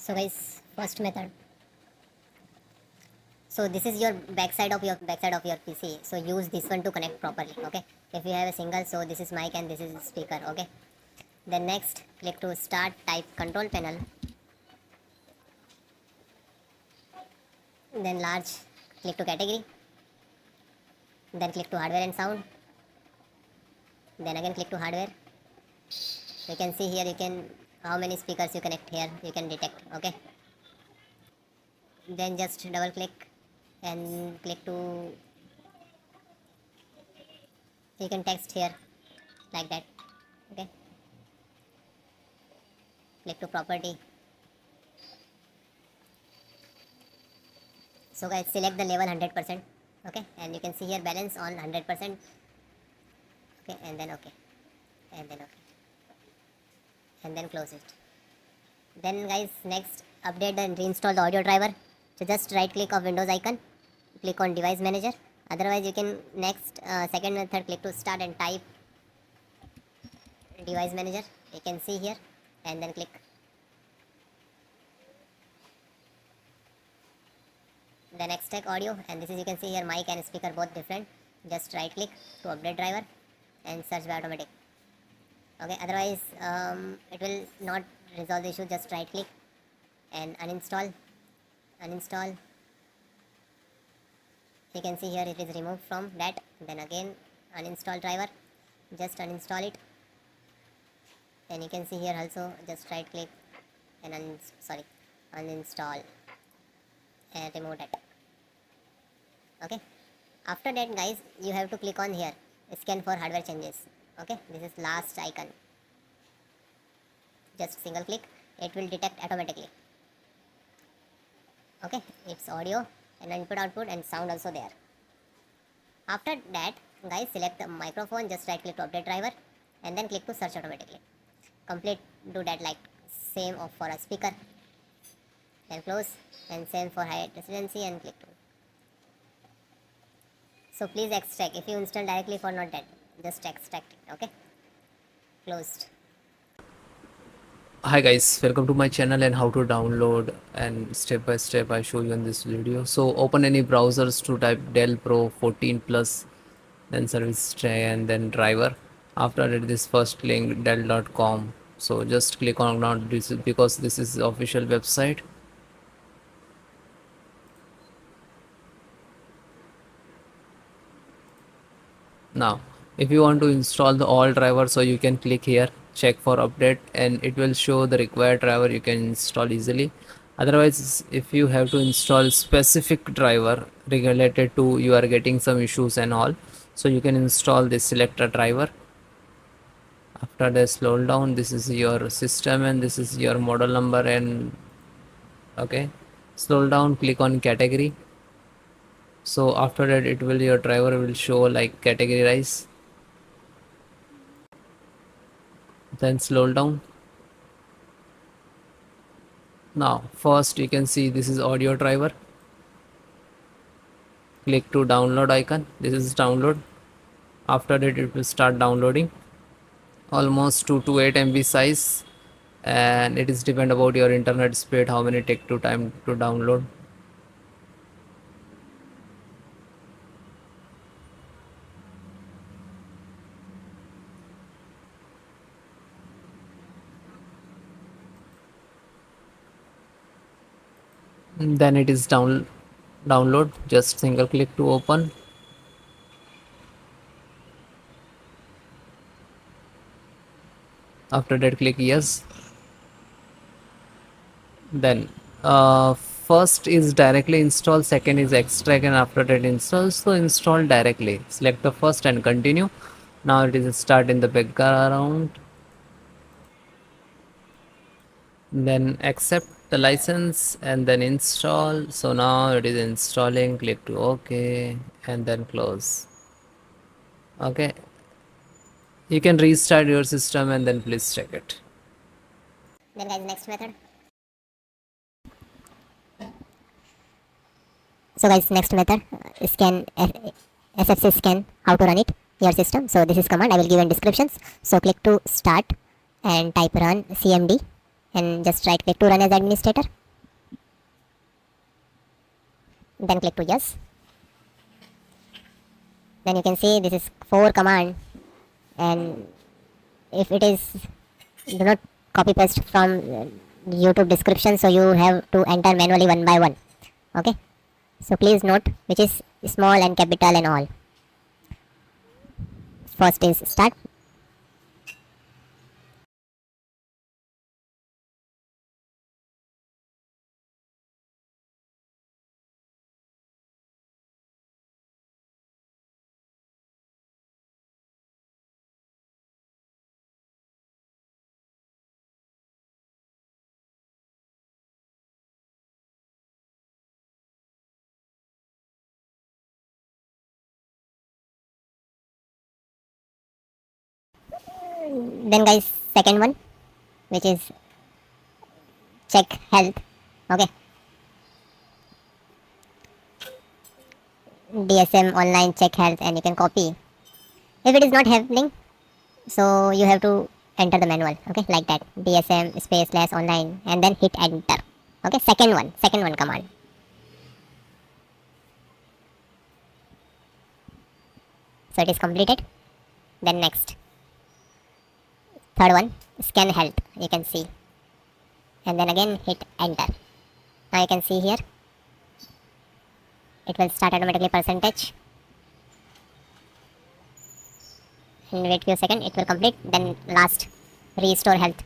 So guys, first method. So this is your backside of your PC. So use this one to connect properly. Okay, if you have a single, so this is mic and this is speaker. Okay, then next click to start, type control panel, then large, click to category, then click to hardware and sound, then again click to hardware. You can see here, you can how many speakers you connect here, you can detect. Okay, then just double click and click to, you can text here like that. Okay, click to property. So guys, select the level 100%. Okay, and you can see here balance on 100%. Okay, and then okay, and then okay, and then close it. Then guys, next update and reinstall the audio driver. So just right click of Windows icon, click on device manager. Otherwise you can next second method, click to start and type device manager. You can see here, and then click. Then extract audio, and this is, you can see here mic and speaker both different. Just right click to update driver and search by automatic. Okay, otherwise it will not resolve the issue. Just right click and uninstall. You can see here it is removed from that. Then again uninstall driver, just uninstall it. And you can see here also, just right click and uninstall and remove that. Okay, after that guys, you have to click on here, scan for hardware changes. Okay, this is last icon. Just single click, it will detect automatically. Okay, it's audio and input output and sound also there. After that guys, select the microphone, just right click to update driver and then click to search automatically. Complete, do that like same of for a speaker, then close, and same for high residency and click to. So please extract, if you install directly for not that, just extract it. Okay, closed. Hi guys, welcome to my channel and how to download, and step by step I show you in this video. So open any browsers to type Dell Pro 14 plus, then service tray and then driver. After that, this first link dell.com. So just click on not this because this is the official website. Now if you want to install the all driver, so you can click here, check for update, and it will show the required driver you can install easily. Otherwise, if you have to install specific driver related to you are getting some issues and all, so you can install this selector driver. After the scroll down, this is your system and this is your model number. And okay, scroll down, click on category. So after that, it will, your driver will show like categorize. Then scroll down. Now first you can see this is audio driver. Click to download icon, this is download. After that, it will start downloading, almost 2 to 8 MB size, and it is depend about your internet speed how many take to time to download. Then it is download, just single click to open. After that, click yes. Then first is directly install, second is extract, and after that install. So install directly, select the first and continue. Now it is start in the background, then accept the license and then install. So now it is installing, click to OK and then close. Okay, you can restart your system and then please check it. Then guys, next method. So guys, next method, scan SFC scan, how to run it your system. So this is command I will give in descriptions. So click to start and type run cmd. and just right click to run as administrator, then click to yes. Then you can see this is 4 command, and if it is, do not copy paste from YouTube description, so you have to enter manually one by one. Okay, so please note which is small and capital and all. First is start. Then guys, second one, which is check health. Okay, DSM online check health, and you can copy. If it is not happening, so you have to enter the manual. Okay, like that, DSM space slash online, and then hit enter. Okay, second one command. So it is completed. Then next, third one, scan health. You can see, and then again hit enter. Now you can see here, it will start automatically percentage, and wait few seconds, it will complete. Then last, restore health.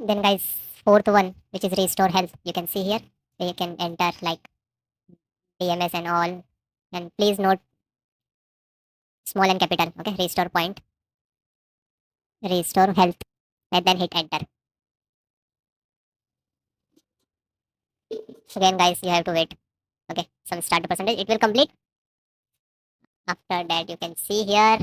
Then guys, fourth one, which is restore health. You can see here, you can enter like DMS and all. And please note small and capital. Okay, restore point, restore health, and then hit enter. Again guys, you have to wait. Okay, some start percentage, it will complete. After that, you can see here,